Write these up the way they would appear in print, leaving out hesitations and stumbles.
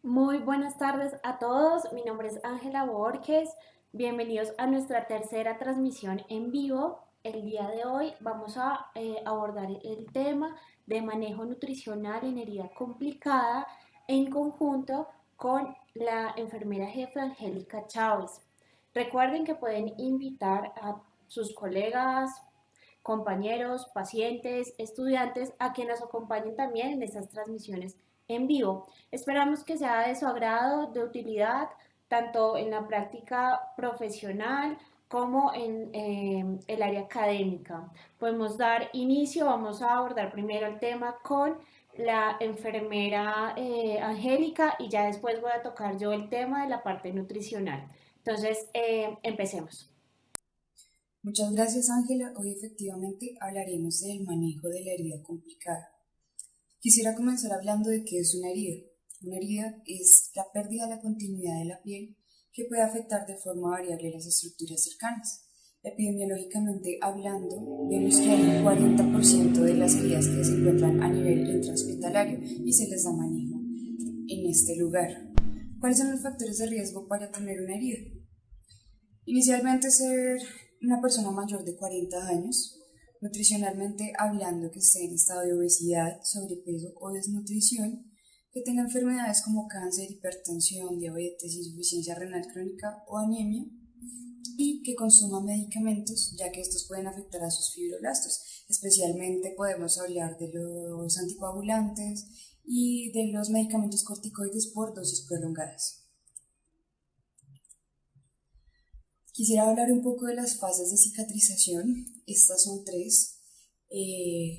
Muy buenas tardes a todos, mi nombre es Ángela Borges, bienvenidos a nuestra tercera transmisión en vivo. El día de hoy vamos a abordar el tema de manejo nutricional en herida complicada en conjunto con la enfermera jefa Angélica Chávez. Recuerden que pueden invitar a sus colegas, compañeros, pacientes, estudiantes a que nos acompañen también en estas transmisiones en vivo. Esperamos que sea de su agrado, de utilidad, tanto en la práctica profesional como en el área académica. Podemos dar inicio, vamos a abordar primero el tema con la enfermera Angélica y ya después voy a tocar yo el tema de la parte nutricional. Entonces, empecemos. Muchas gracias, Ángela. Hoy efectivamente hablaremos del manejo de la herida complicada. Quisiera comenzar hablando de qué es una herida. Una herida es la pérdida de la continuidad de la piel que puede afectar de forma variable las estructuras cercanas. Epidemiológicamente hablando, vemos que hay un 40% de las heridas que se encuentran a nivel intrahospitalario y se les da manejo en este lugar. ¿Cuáles son los factores de riesgo para tener una herida? Inicialmente ser una persona mayor de 40 años, nutricionalmente hablando que esté en estado de obesidad, sobrepeso o desnutrición, que tenga enfermedades como cáncer, hipertensión, diabetes, insuficiencia renal crónica o anemia, y que consuma medicamentos, ya que estos pueden afectar a sus fibroblastos. Especialmente podemos hablar de los anticoagulantes y de los medicamentos corticoides por dosis prolongadas. Quisiera hablar un poco de las fases de cicatrización. Estas son tres,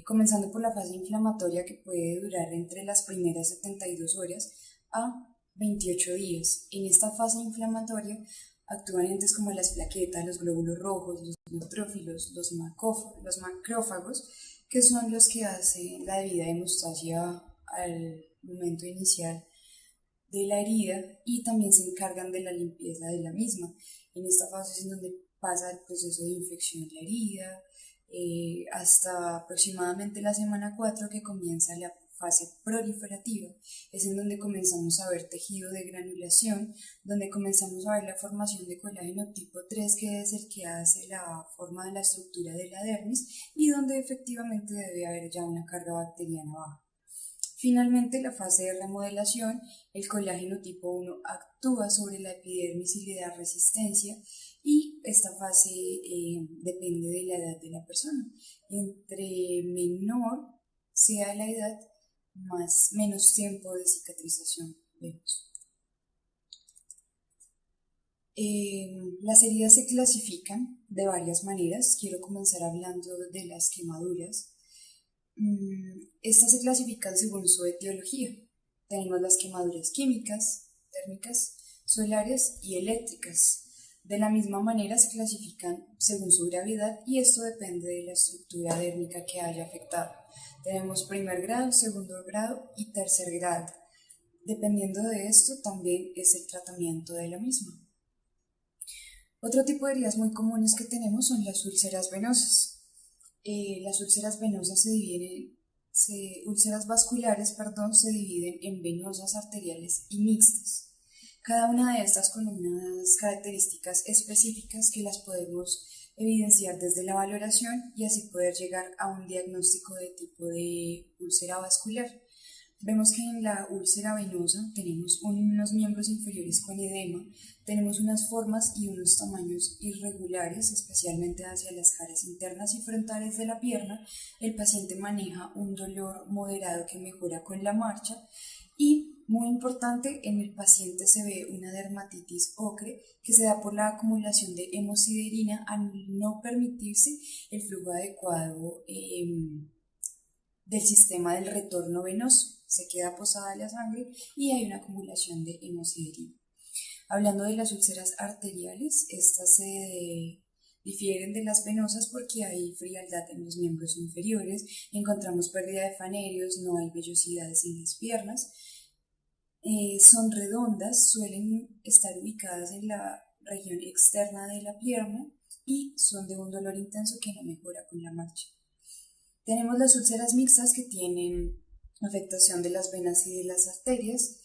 comenzando por la fase inflamatoria que puede durar entre las primeras 72 horas a 28 días. En esta fase inflamatoria actúan entes como las plaquetas, los glóbulos rojos, los neutrófilos, los macrófagos, que son los que hacen la debida hemostasia al momento inicial de la herida y también se encargan de la limpieza de la misma. En esta fase es en donde pasa el proceso de infección de la herida, hasta aproximadamente la semana 4 que comienza la fase proliferativa. Es en donde comenzamos a ver tejido de granulación, donde comenzamos a ver la formación de colágeno tipo 3, que es el que hace la forma de la estructura de la dermis, y donde efectivamente debe haber ya una carga bacteriana baja. Finalmente, la fase de remodelación, el colágeno tipo 1 actúa sobre la epidermis y le da resistencia, y esta fase depende de la edad de la persona. Entre menor sea la edad, menos tiempo de cicatrización vemos. Las heridas se clasifican de varias maneras. Quiero comenzar hablando de las quemaduras. Estas se clasifican según su etiología. Tenemos las quemaduras químicas, térmicas, solares y eléctricas. De la misma manera se clasifican según su gravedad y esto depende de la estructura dérmica que haya afectado. Tenemos primer grado, segundo grado y tercer grado. Dependiendo de esto también es el tratamiento de la misma. Otro tipo de heridas muy comunes que tenemos son las úlceras venosas. Las úlceras venosas úlceras vasculares, perdón, se dividen en venosas, arteriales y mixtas. Cada una de estas con unas características específicas que las podemos evidenciar desde la valoración y así poder llegar a un diagnóstico de tipo de úlcera vascular. Vemos que en la úlcera venosa tenemos unos miembros inferiores con edema, tenemos unas formas y unos tamaños irregulares, especialmente hacia las caras internas y frontales de la pierna. El paciente maneja un dolor moderado que mejora con la marcha y, muy importante, en el paciente se ve una dermatitis ocre que se da por la acumulación de hemosiderina al no permitirse el flujo adecuado del sistema del retorno venoso. Se queda posada la sangre y hay una acumulación de hemosiderina. Hablando de las úlceras arteriales, estas se difieren de las venosas porque hay frialdad en los miembros inferiores, encontramos pérdida de fanerios, no hay vellosidades en las piernas, son redondas, suelen estar ubicadas en la región externa de la pierna y son de un dolor intenso que no mejora con la marcha. Tenemos las úlceras mixtas que tienen afectación de las venas y de las arterias.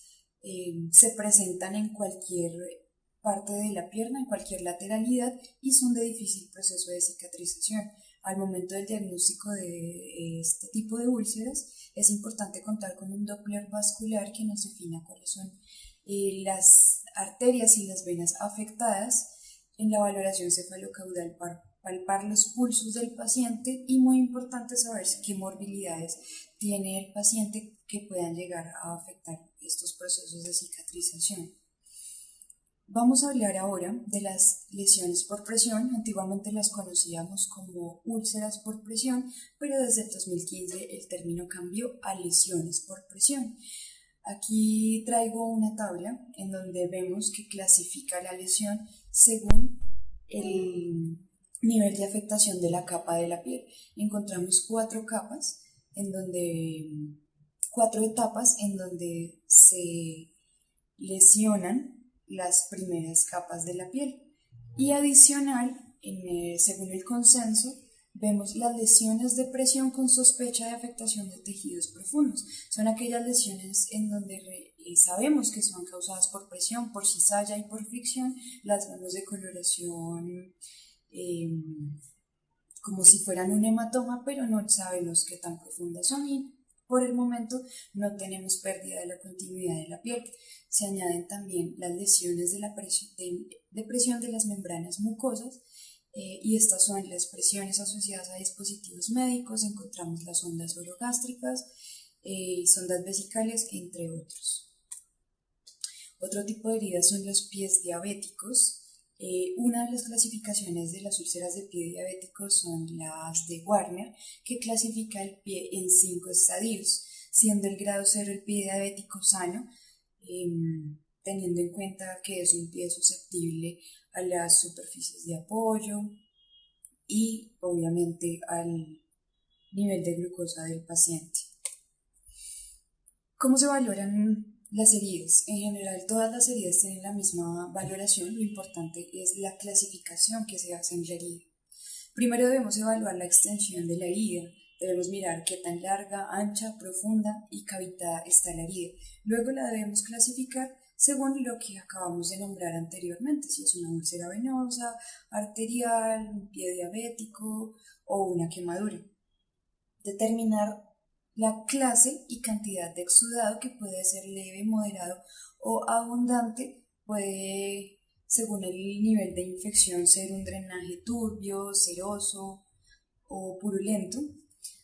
se presentan en cualquier parte de la pierna, en cualquier lateralidad y son de difícil proceso de cicatrización. Al momento del diagnóstico de este tipo de úlceras es importante contar con un Doppler vascular que nos defina cuáles son las arterias y las venas afectadas. En la valoración cefalocaudal palpar los pulsos del paciente y muy importante saber qué morbilidades tiene el paciente que puedan llegar a afectar estos procesos de cicatrización. Vamos a hablar ahora de las lesiones por presión. Antiguamente las conocíamos como úlceras por presión, pero desde el 2015 el término cambió a lesiones por presión. Aquí traigo una tabla en donde vemos que clasifica la lesión según el nivel de afectación de la capa de la piel. Encontramos cuatro etapas en donde se lesionan las primeras capas de la piel. Y adicional, según el consenso, vemos las lesiones de presión con sospecha de afectación de tejidos profundos. Son aquellas lesiones en donde sabemos que son causadas por presión, por cizalla y por fricción. Las vemos de coloración como si fueran un hematoma, pero no sabemos qué tan profundas son y por el momento no tenemos pérdida de la continuidad de la piel. Se añaden también las lesiones de presión de las membranas mucosas y estas son las presiones asociadas a dispositivos médicos. Encontramos las sondas orogástricas, sondas vesicales, entre otros. Otro tipo de heridas son los pies diabéticos. Una de las clasificaciones de las úlceras de pie diabéticos son las de Warner, que clasifica el pie en 5 estadios, siendo el grado 0 el pie diabético sano, teniendo en cuenta que es un pie susceptible a las superficies de apoyo y obviamente al nivel de glucosa del paciente. ¿Cómo se valoran las heridas? En general, todas las heridas tienen la misma valoración. Lo importante es la clasificación que se hace en la herida. Primero debemos evaluar la extensión de la herida. Debemos mirar qué tan larga, ancha, profunda y cavitada está la herida. Luego la debemos clasificar según lo que acabamos de nombrar anteriormente, si es una úlcera venosa, arterial, un pie diabético o una quemadura. Determinar la clase y cantidad de exudado, que puede ser leve, moderado o abundante. Puede, según el nivel de infección, ser un drenaje turbio, seroso o purulento.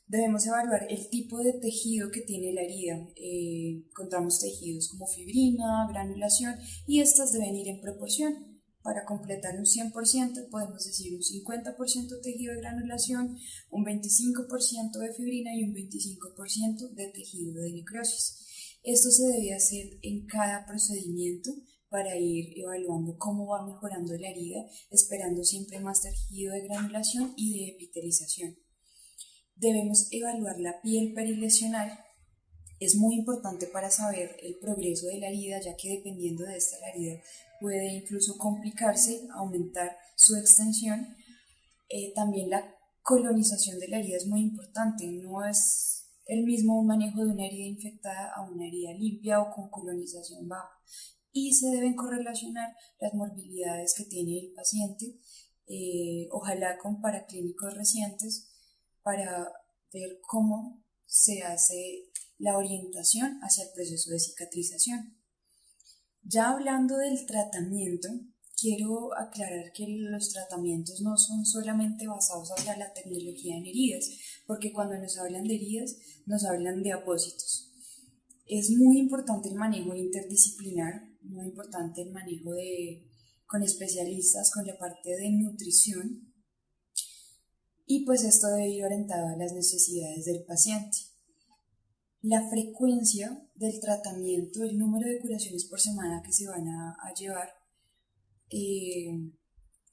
Debemos evaluar el tipo de tejido que tiene la herida. Encontramos tejidos como fibrina, granulación y estas deben ir en proporción. Para completar un 100% podemos decir un 50% tejido de granulación, un 25% de fibrina y un 25% de tejido de necrosis. Esto se debe hacer en cada procedimiento para ir evaluando cómo va mejorando la herida, esperando siempre más tejido de granulación y de epitelización. Debemos evaluar la piel perilesional. Es muy importante para saber el progreso de la herida, ya que dependiendo de esta la herida puede incluso complicarse, aumentar su extensión. También la colonización de la herida es muy importante. No es el mismo un manejo de una herida infectada a una herida limpia o con colonización baja. Y se deben correlacionar las morbilidades que tiene el paciente, ojalá con paraclínicos recientes, para ver cómo se hace la orientación hacia el proceso de cicatrización. Ya hablando del tratamiento, quiero aclarar que los tratamientos no son solamente basados hacia la tecnología en heridas, porque cuando nos hablan de heridas, nos hablan de apósitos. Es muy importante el manejo interdisciplinar, muy importante el manejo con especialistas, con la parte de nutrición, y pues esto debe ir orientado a las necesidades del paciente. La frecuencia del tratamiento, el número de curaciones por semana que se van a llevar,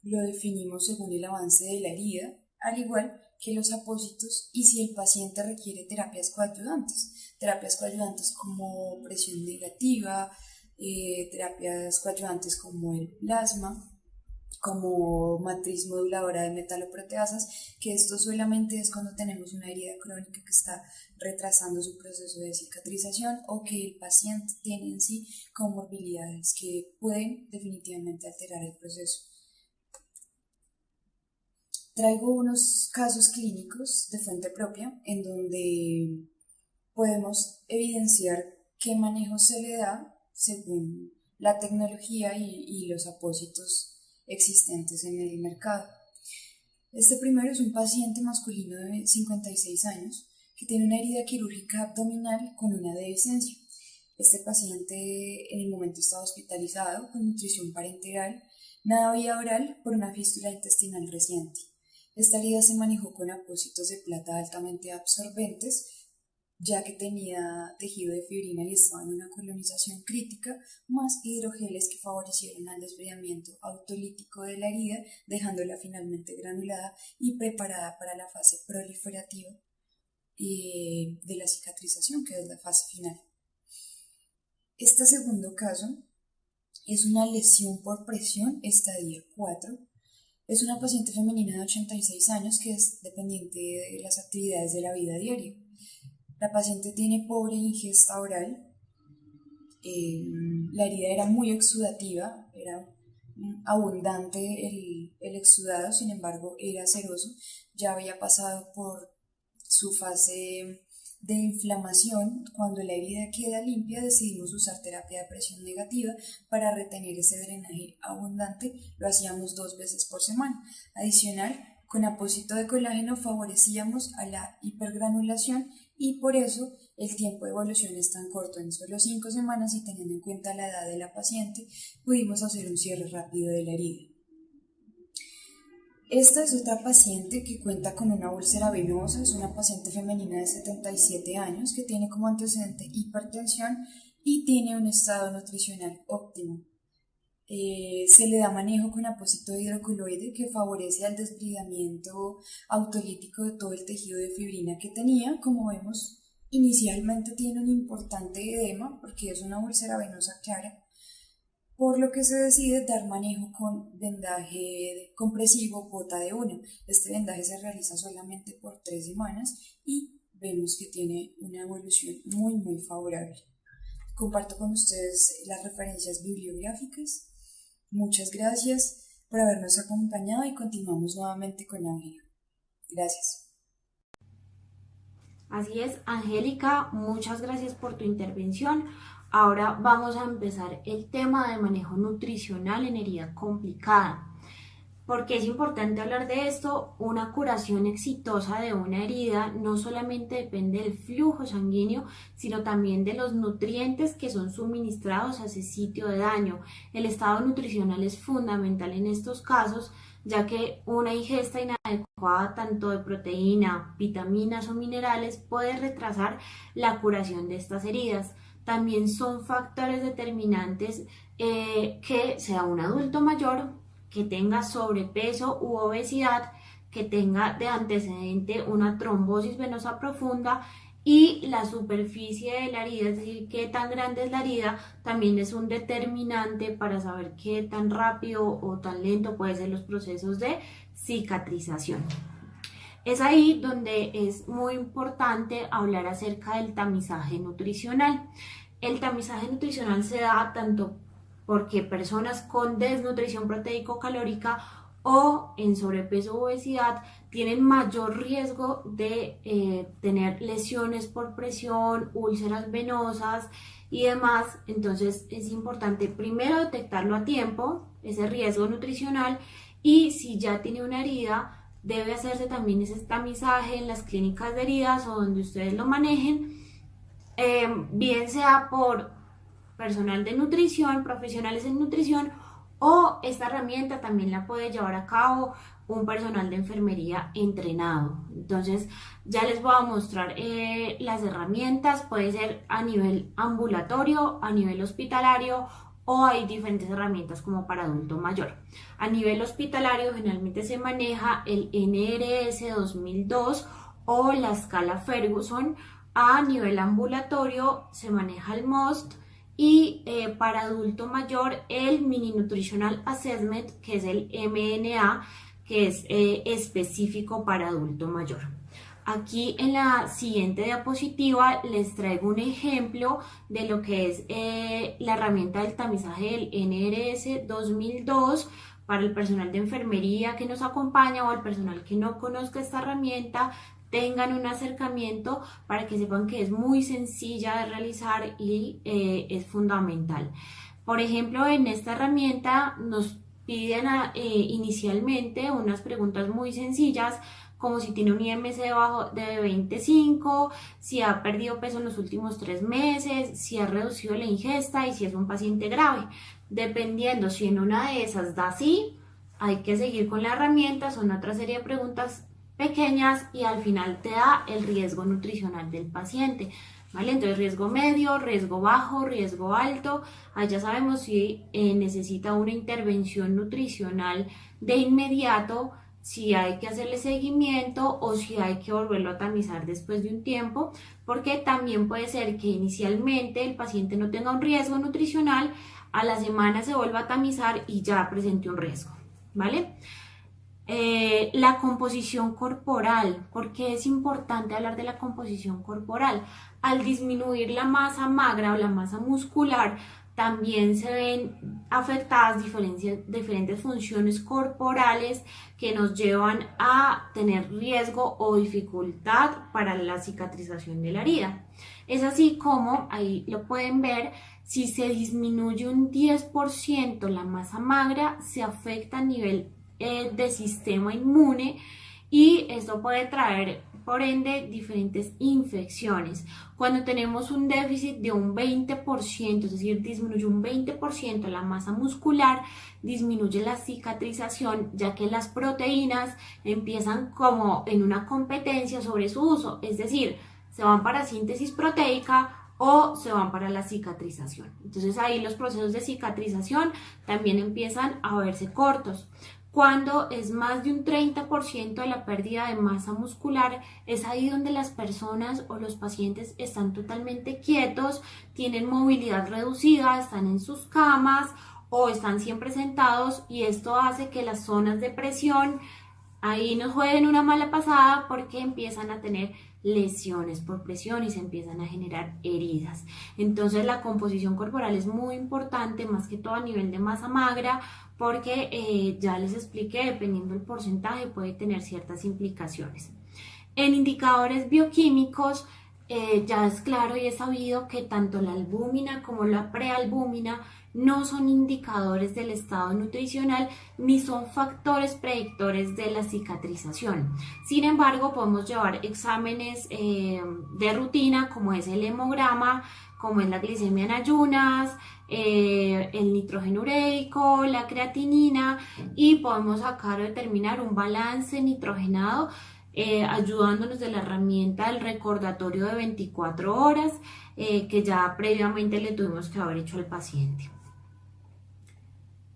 lo definimos según el avance de la herida, al igual que los apósitos y si el paciente requiere terapias coadyuvantes como presión negativa, terapias coadyuvantes como el plasma como matriz moduladora de metaloproteasas, que esto solamente es cuando tenemos una herida crónica que está retrasando su proceso de cicatrización o que el paciente tiene en sí comorbilidades que pueden definitivamente alterar el proceso. Traigo unos casos clínicos de fuente propia en donde podemos evidenciar qué manejo se le da según la tecnología y los apósitos existentes en el mercado. Este primero es un paciente masculino de 56 años que tiene una herida quirúrgica abdominal con una dehiscencia. Este paciente en el momento estaba hospitalizado con nutrición parenteral, nada vía oral por una fístula intestinal reciente. Esta herida se manejó con apósitos de plata altamente absorbentes, ya que tenía tejido de fibrina y estaba en una colonización crítica, más hidrogeles que favorecieron al desbridamiento autolítico de la herida, dejándola finalmente granulada y preparada para la fase proliferativa de la cicatrización, que es la fase final. Este segundo caso es una lesión por presión estadio 4. Es una paciente femenina de 86 años que es dependiente de las actividades de la vida diaria. La paciente tiene pobre ingesta oral, la herida era muy exudativa, era abundante el exudado, sin embargo era seroso, ya había pasado por su fase de inflamación. Cuando la herida queda limpia decidimos usar terapia de presión negativa para retener ese drenaje abundante, lo hacíamos 2 veces por semana. Adicional, con apósito de colágeno favorecíamos a la hipergranulación y por eso el tiempo de evolución es tan corto, en solo 5 semanas, y teniendo en cuenta la edad de la paciente pudimos hacer un cierre rápido de la herida. Esta es otra paciente que cuenta con una úlcera venosa, es una paciente femenina de 77 años que tiene como antecedente hipertensión y tiene un estado nutricional óptimo. Se le da manejo con apósito hidroculoide que favorece el desbridamiento autolítico de todo el tejido de fibrina que tenía. Como vemos, inicialmente tiene un importante edema porque es una úlcera venosa clara, por lo que se decide dar manejo con vendaje compresivo bota de 1. Este vendaje se realiza solamente por 3 semanas y vemos que tiene una evolución muy favorable. Comparto con ustedes las referencias bibliográficas. Muchas gracias por habernos acompañado y continuamos nuevamente con Ángela. Gracias. Así es, Angélica, muchas gracias por tu intervención. Ahora vamos a empezar el tema de manejo nutricional en herida complicada. ¿Por qué es importante hablar de esto? Una curación exitosa de una herida no solamente depende del flujo sanguíneo, sino también de los nutrientes que son suministrados a ese sitio de daño. El estado nutricional es fundamental en estos casos, ya que una ingesta inadecuada tanto de proteína, vitaminas o minerales puede retrasar la curación de estas heridas. También son factores determinantes que sea un adulto mayor, que tenga sobrepeso u obesidad, que tenga de antecedente una trombosis venosa profunda, y la superficie de la herida, es decir, qué tan grande es la herida, también es un determinante para saber qué tan rápido o tan lento pueden ser los procesos de cicatrización. Es ahí donde es muy importante hablar acerca del tamizaje nutricional. El tamizaje nutricional se da tanto porque personas con desnutrición proteico-calórica o en sobrepeso o obesidad tienen mayor riesgo de tener lesiones por presión, úlceras venosas y demás. Entonces es importante primero detectarlo a tiempo, ese riesgo nutricional, y si ya tiene una herida, debe hacerse también ese tamizaje en las clínicas de heridas o donde ustedes lo manejen, bien sea por personal de nutrición, profesionales en nutrición, o esta herramienta también la puede llevar a cabo un personal de enfermería entrenado. Entonces ya les voy a mostrar las herramientas, puede ser a nivel ambulatorio, a nivel hospitalario, o hay diferentes herramientas como para adulto mayor. A nivel hospitalario generalmente se maneja el NRS 2002 o la escala Ferguson. A nivel ambulatorio se maneja el MOST y para adulto mayor el Mini Nutritional Assessment, que es el MNA, que es específico para adulto mayor. Aquí en la siguiente diapositiva les traigo un ejemplo de lo que es la herramienta del tamizaje del NRS 2002 para el personal de enfermería que nos acompaña o el personal que no conozca esta herramienta. Tengan un acercamiento para que sepan que es muy sencilla de realizar y es fundamental. Por ejemplo, en esta herramienta nos piden inicialmente unas preguntas muy sencillas, como si tiene un IMC de 25, si ha perdido peso en los últimos 3 meses, si ha reducido la ingesta y si es un paciente grave. Dependiendo si en una de esas da sí, hay que seguir con la herramienta, son otra serie de preguntas pequeñas y al final te da el riesgo nutricional del paciente. ¿Vale? Entonces riesgo medio, riesgo bajo, riesgo alto. Ahí ya sabemos si necesita una intervención nutricional de inmediato, si hay que hacerle seguimiento o si hay que volverlo a tamizar después de un tiempo, porque también puede ser que inicialmente el paciente no tenga un riesgo nutricional, a la semana se vuelva a tamizar y ya presente un riesgo, ¿vale? La composición corporal. ¿Por qué es importante hablar de la composición corporal? Al disminuir la masa magra o la masa muscular, también se ven afectadas diferentes funciones corporales que nos llevan a tener riesgo o dificultad para la cicatrización de la herida. Es así como, ahí lo pueden ver, si se disminuye un 10% la masa magra, se afecta a nivel de sistema inmune y esto puede traer por ende diferentes infecciones. Cuando tenemos un déficit de un 20%, es decir, disminuye un 20% la masa muscular, disminuye la cicatrización, ya que las proteínas empiezan como en una competencia sobre su uso, es decir, se van para síntesis proteica o se van para la cicatrización. Entonces ahí los procesos de cicatrización también empiezan a verse cortos. Cuando es más de un 30% de la pérdida de masa muscular, es ahí donde las personas o los pacientes están totalmente quietos, tienen movilidad reducida, están en sus camas o están siempre sentados, y esto hace que las zonas de presión ahí nos jueguen una mala pasada porque empiezan a tener lesiones por presión y se empiezan a generar heridas. Entonces la composición corporal es muy importante, más que todo a nivel de masa magra, porque ya les expliqué, dependiendo del porcentaje puede tener ciertas implicaciones. En indicadores bioquímicos ya es claro y es sabido que tanto la albúmina como la prealbúmina no son indicadores del estado nutricional ni son factores predictores de la cicatrización. Sin embargo, podemos llevar exámenes de rutina como es el hemograma, como es la glicemia en ayunas, el nitrógeno ureico, la creatinina, y podemos sacar o determinar un balance nitrogenado ayudándonos de la herramienta del recordatorio de 24 horas que ya previamente le tuvimos que haber hecho al paciente.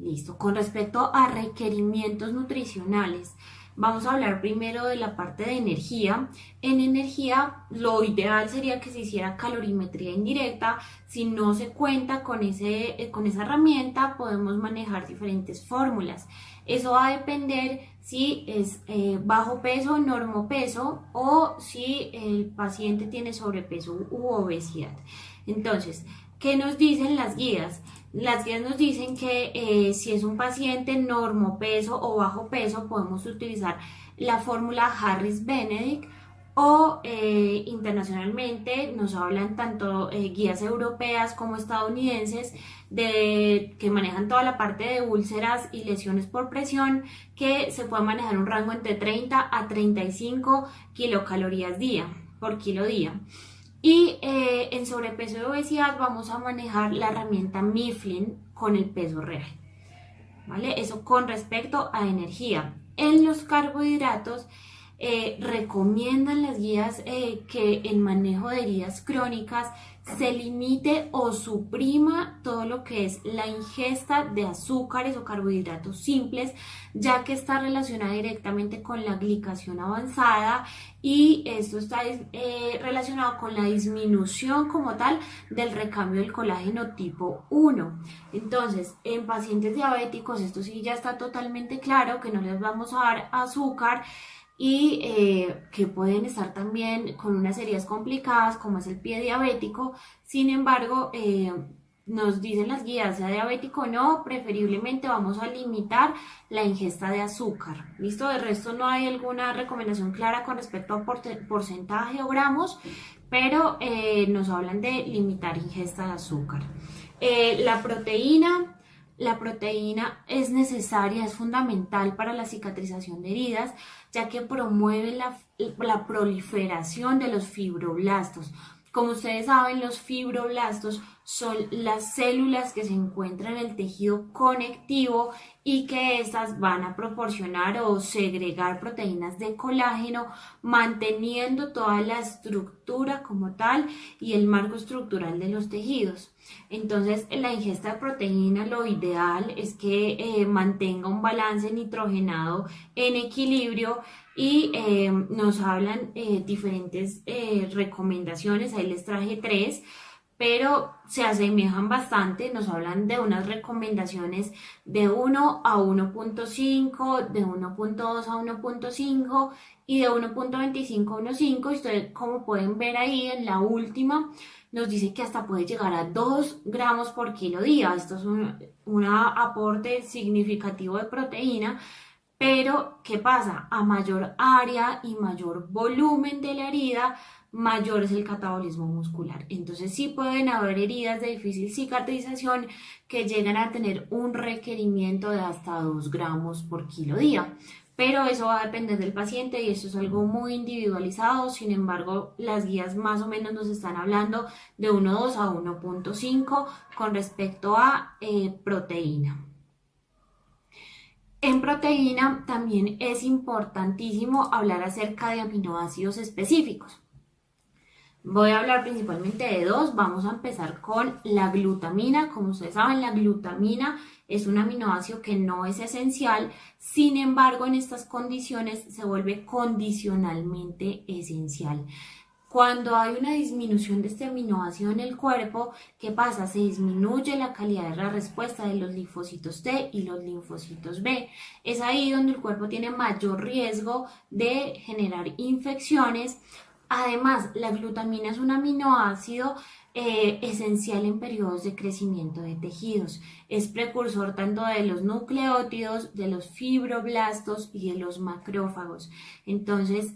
Listo. Con respecto a requerimientos nutricionales, vamos a hablar primero de la parte de energía. En energía, lo ideal sería que se hiciera calorimetría indirecta. Si no se cuenta con esa herramienta, podemos manejar diferentes fórmulas. Eso va a depender si es bajo peso, normopeso, o si el paciente tiene sobrepeso u obesidad. Entonces, ¿qué nos dicen las guías? Las guías nos dicen que si es un paciente normopeso o bajo peso, podemos utilizar la fórmula Harris-Benedict, o internacionalmente nos hablan tanto guías europeas como estadounidenses que manejan toda la parte de úlceras y lesiones por presión, que se puede manejar un rango entre 30 a 35 kilocalorías por kilo día. Y en sobrepeso y obesidad vamos a manejar la herramienta Mifflin con el peso real, ¿vale? Eso con respecto a energía. En los carbohidratos recomiendan las guías que el manejo de heridas crónicas se limite o suprima todo lo que es la ingesta de azúcares o carbohidratos simples, ya que está relacionada directamente con la glicación avanzada y esto está relacionado con la disminución como tal del recambio del colágeno tipo 1. Entonces, en pacientes diabéticos, esto sí ya está totalmente claro que no les vamos a dar azúcar y que pueden estar también con unas heridas complicadas como es el pie diabético. Sin embargo, nos dicen las guías, sea diabético o no, preferiblemente vamos a limitar la ingesta de azúcar. ¿Listo? De resto no hay alguna recomendación clara con respecto a porcentaje o gramos, pero nos hablan de limitar ingesta de azúcar. La proteína es necesaria, es fundamental para la cicatrización de heridas, ya que promueve la proliferación de los fibroblastos. Como ustedes saben, los fibroblastos son las células que se encuentran en el tejido conectivo y que estas van a proporcionar o segregar proteínas de colágeno, manteniendo toda la estructura como tal y el marco estructural de los tejidos. Entonces, en la ingesta de proteína, lo ideal es que mantenga un balance nitrogenado en equilibrio y nos hablan diferentes recomendaciones. Ahí les traje 3, pero se asemejan bastante. Nos hablan de unas recomendaciones de 1 a 1.5, de 1.2 a 1.5 y de 1.25 a 1.5. Y ustedes, como pueden ver ahí en la última, nos dice que hasta puede llegar a 2 gramos por kilo día. Esto es un aporte significativo de proteína. Pero, ¿qué pasa? A mayor área y mayor volumen de la herida, mayor es el catabolismo muscular. Entonces sí pueden haber heridas de difícil cicatrización que llegan a tener un requerimiento de hasta 2 gramos por kilo día. Pero eso va a depender del paciente y eso es algo muy individualizado. Sin embargo, las guías más o menos nos están hablando de 1.2 a 1.5 con respecto a proteína. En proteína también es importantísimo hablar acerca de aminoácidos específicos. Voy a hablar principalmente de 2. Vamos a empezar con la glutamina. Como ustedes saben, la glutamina es un aminoácido que no es esencial. Sin embargo, en estas condiciones se vuelve condicionalmente esencial. Cuando hay una disminución de este aminoácido en el cuerpo, ¿qué pasa? Se disminuye la calidad de la respuesta de los linfocitos T y los linfocitos B. Es ahí donde el cuerpo tiene mayor riesgo de generar infecciones. Además, la glutamina es un aminoácido esencial en periodos de crecimiento de tejidos. Es precursor tanto de los nucleótidos, de los fibroblastos y de los macrófagos. Entonces,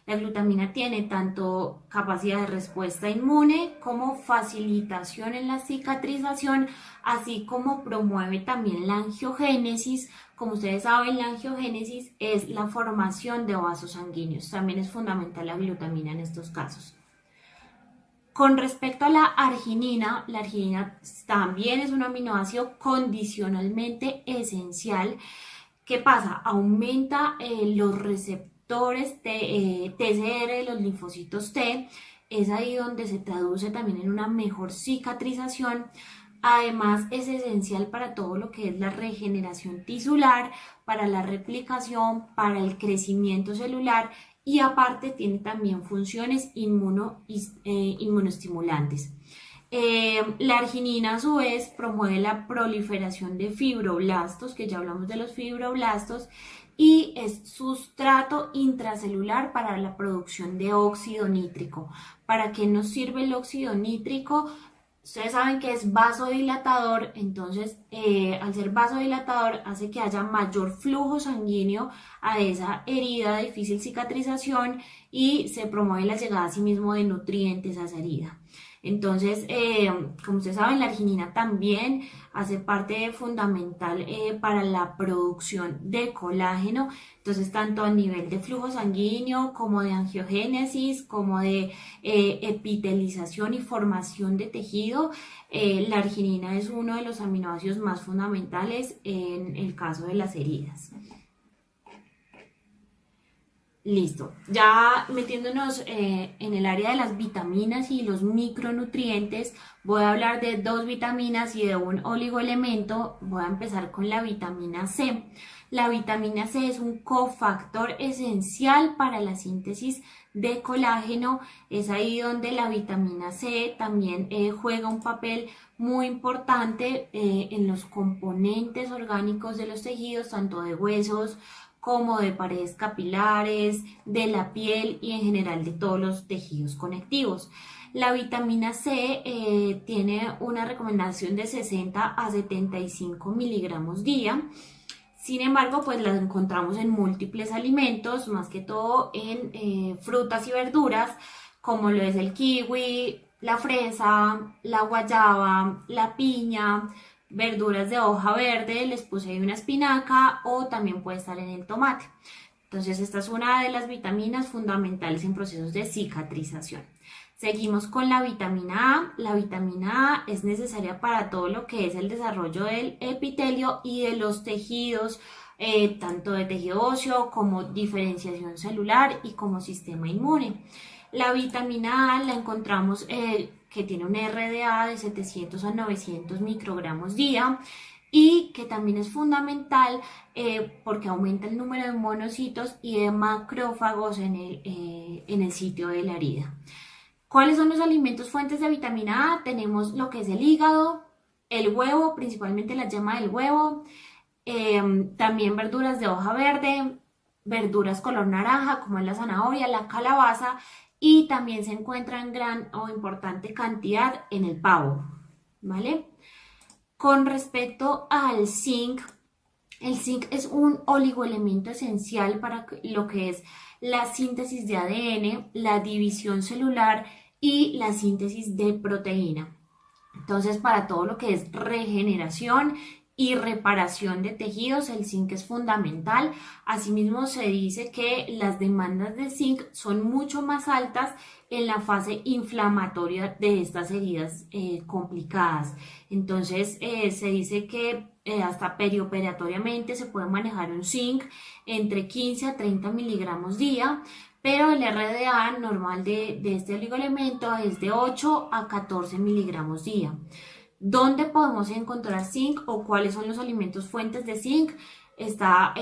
la glutamina tiene tanto capacidad de respuesta inmune como facilitación en la cicatrización, así como promueve también la angiogénesis. Como ustedes saben, la angiogénesis es la formación de vasos sanguíneos. También es fundamental la glutamina en estos casos. Con respecto a la arginina también es un aminoácido condicionalmente esencial. ¿Qué pasa? Aumenta los receptores TCR de los linfocitos T. Es ahí donde se traduce también en una mejor cicatrización. Además, es esencial para todo lo que es la regeneración tisular, para la replicación, para el crecimiento celular y aparte tiene también funciones inmunoestimulantes. La arginina a su vez promueve la proliferación de fibroblastos, que ya hablamos de los fibroblastos, y es sustrato intracelular para la producción de óxido nítrico. ¿Para qué nos sirve el óxido nítrico? Ustedes saben que es vasodilatador, entonces al ser vasodilatador hace que haya mayor flujo sanguíneo a esa herida de difícil cicatrización y se promueve la llegada asimismo de nutrientes a esa herida. Entonces, como ustedes saben, la arginina también hace parte fundamental para la producción de colágeno. Entonces, tanto a nivel de flujo sanguíneo como de angiogénesis, como de epitelización y formación de tejido, la arginina es uno de los aminoácidos más fundamentales en el caso de las heridas. Listo. Ya metiéndonos en el área de las vitaminas y los micronutrientes, voy a hablar de dos vitaminas y de un oligoelemento. Voy a empezar con la vitamina C. La vitamina C es un cofactor esencial para la síntesis de colágeno. Es ahí donde la vitamina C también juega un papel muy importante en los componentes orgánicos de los tejidos, tanto de huesos, como de paredes capilares, de la piel y en general de todos los tejidos conectivos. La vitamina C tiene una recomendación de 60 a 75 miligramos día. Sin embargo, pues la encontramos en múltiples alimentos, más que todo en frutas y verduras, como lo es el kiwi, la fresa, la guayaba, la piña, verduras de hoja verde, les puse ahí una espinaca o también puede estar en el tomate. Entonces, esta es una de las vitaminas fundamentales en procesos de cicatrización. Seguimos con la vitamina A. La vitamina A es necesaria para todo lo que es el desarrollo del epitelio y de los tejidos, tanto de tejido óseo como diferenciación celular y como sistema inmune. La vitamina A la encontramos que tiene un RDA de 700 a 900 microgramos día y que también es fundamental porque aumenta el número de monocitos y de macrófagos en el sitio de la herida. ¿Cuáles son los alimentos fuentes de vitamina A? Tenemos lo que es el hígado, el huevo, principalmente la yema del huevo, también verduras de hoja verde, verduras color naranja como es la zanahoria, la calabaza y también se encuentra en gran o importante cantidad en el pavo, ¿vale? Con respecto al zinc, el zinc es un oligoelemento esencial para lo que es la síntesis de ADN, la división celular y la síntesis de proteína. Entonces, para todo lo que es regeneración y reparación de tejidos, el zinc es fundamental. Asimismo, se dice que las demandas de zinc son mucho más altas en la fase inflamatoria de estas heridas complicadas. Entonces, se dice que hasta perioperatoriamente se puede manejar un zinc entre 15 a 30 miligramos día, pero el RDA normal de este oligoelemento es de 8 a 14 miligramos día. ¿Dónde podemos encontrar zinc o cuáles son los alimentos fuentes de zinc? Está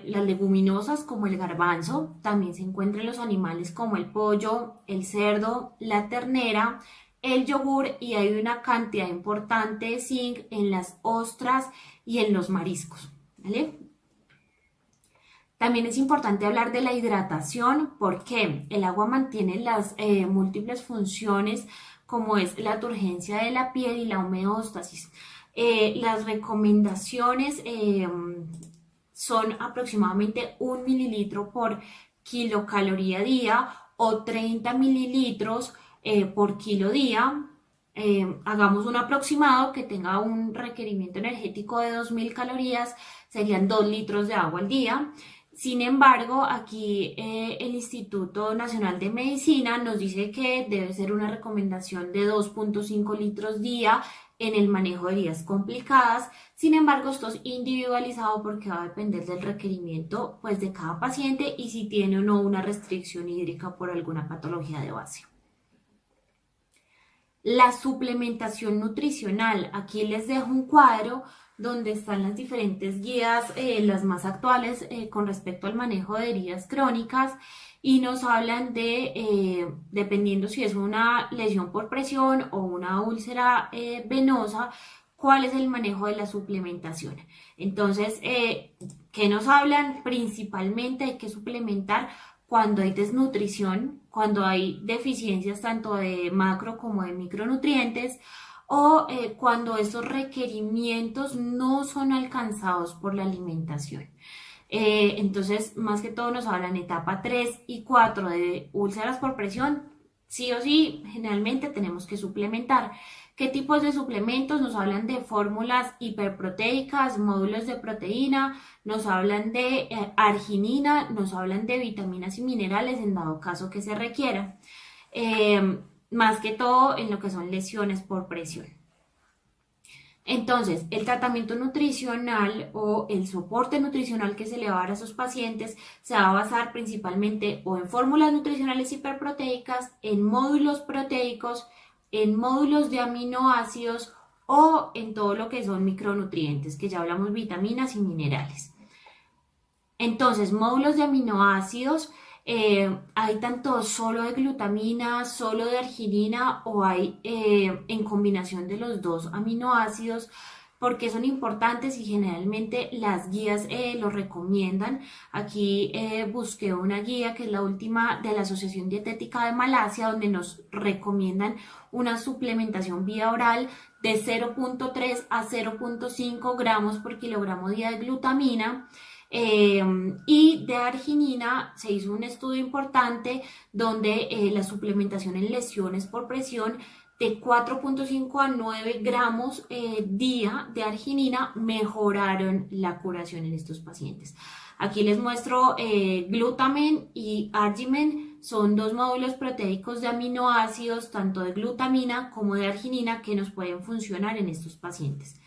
las leguminosas como el garbanzo, también se encuentra en los animales como el pollo, el cerdo, la ternera, el yogur y hay una cantidad importante de zinc en las ostras y en los mariscos, ¿vale? También es importante hablar de la hidratación porque el agua mantiene las múltiples funciones como es la turgencia de la piel y la homeostasis. Las recomendaciones son aproximadamente 1 mililitro por kilocaloría día o 30 mililitros por kilo día. Hagamos un aproximado que tenga un requerimiento energético de 2000 calorías, serían 2 litros de agua al día. Sin embargo, aquí el Instituto Nacional de Medicina nos dice que debe ser una recomendación de 2.5 litros día en el manejo de heridas complicadas. Sin embargo, esto es individualizado porque va a depender del requerimiento pues, de cada paciente y si tiene o no una restricción hídrica por alguna patología de base. La suplementación nutricional. Aquí les dejo un cuadro donde están las diferentes guías, las más actuales con respecto al manejo de heridas crónicas y nos hablan de, dependiendo si es una lesión por presión o una úlcera venosa, cuál es el manejo de la suplementación. Entonces, ¿qué nos hablan? Principalmente hay que suplementar cuando hay desnutrición, cuando hay deficiencias tanto de macro como de micronutrientes o cuando esos requerimientos no son alcanzados por la alimentación. Entonces, más que todo nos hablan etapa 3 y 4 de úlceras por presión, sí o sí, generalmente tenemos que suplementar. ¿Qué tipos de suplementos? Nos hablan de fórmulas hiperproteicas, módulos de proteína, nos hablan de arginina, nos hablan de vitaminas y minerales en dado caso que se requiera. Más que todo en lo que son lesiones por presión. Entonces, el tratamiento nutricional o el soporte nutricional que se le va a dar a esos pacientes se va a basar principalmente o en fórmulas nutricionales hiperproteicas, en módulos proteicos, en módulos de aminoácidos o en todo lo que son micronutrientes, que ya hablamos vitaminas y minerales. Entonces, módulos de aminoácidos, hay tanto solo de glutamina, solo de arginina o hay en combinación de los dos aminoácidos porque son importantes y generalmente las guías lo recomiendan. Aquí busqué una guía que es la última de la Asociación Dietética de Malasia donde nos recomiendan una suplementación vía oral de 0.3 a 0.5 gramos por kilogramo día de glutamina. Y de arginina se hizo un estudio importante donde la suplementación en lesiones por presión de 4.5 a 9 gramos día de arginina mejoraron la curación en estos pacientes. Aquí les muestro glutamen y argimen, son dos módulos proteicos de aminoácidos, tanto de glutamina como de arginina, que nos pueden funcionar en estos pacientes.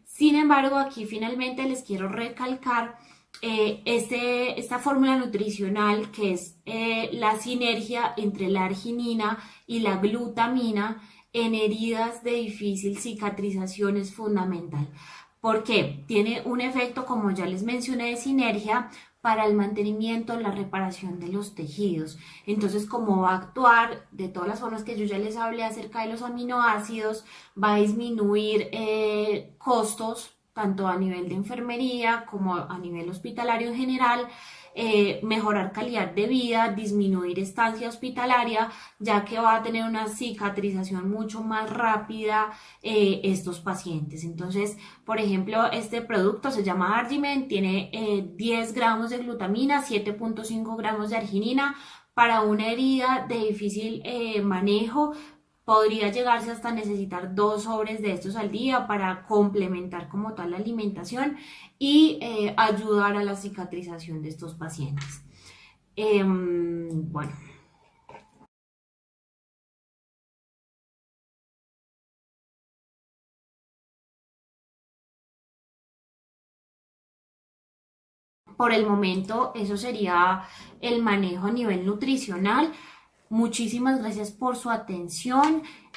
Sin embargo, aquí finalmente les quiero recalcar esta fórmula nutricional que es la sinergia entre la arginina y la glutamina en heridas de difícil cicatrización es fundamental. Porque tiene un efecto, como ya les mencioné, de sinergia para el mantenimiento, la reparación de los tejidos. Entonces, como va a actuar de todas las formas que yo ya les hablé acerca de los aminoácidos, va a disminuir costos tanto a nivel de enfermería como a nivel hospitalario en general, mejorar calidad de vida, disminuir estancia hospitalaria, ya que va a tener una cicatrización mucho más rápida estos pacientes. Entonces, por ejemplo, este producto se llama Argimen, tiene 10 gramos de glutamina, 7.5 gramos de arginina para una herida de difícil manejo. Podría llegarse hasta necesitar 2 sobres de estos al día para complementar como tal la alimentación y ayudar a la cicatrización de estos pacientes. Bueno. Por el momento, eso sería el manejo a nivel nutricional. Muchísimas gracias por su atención.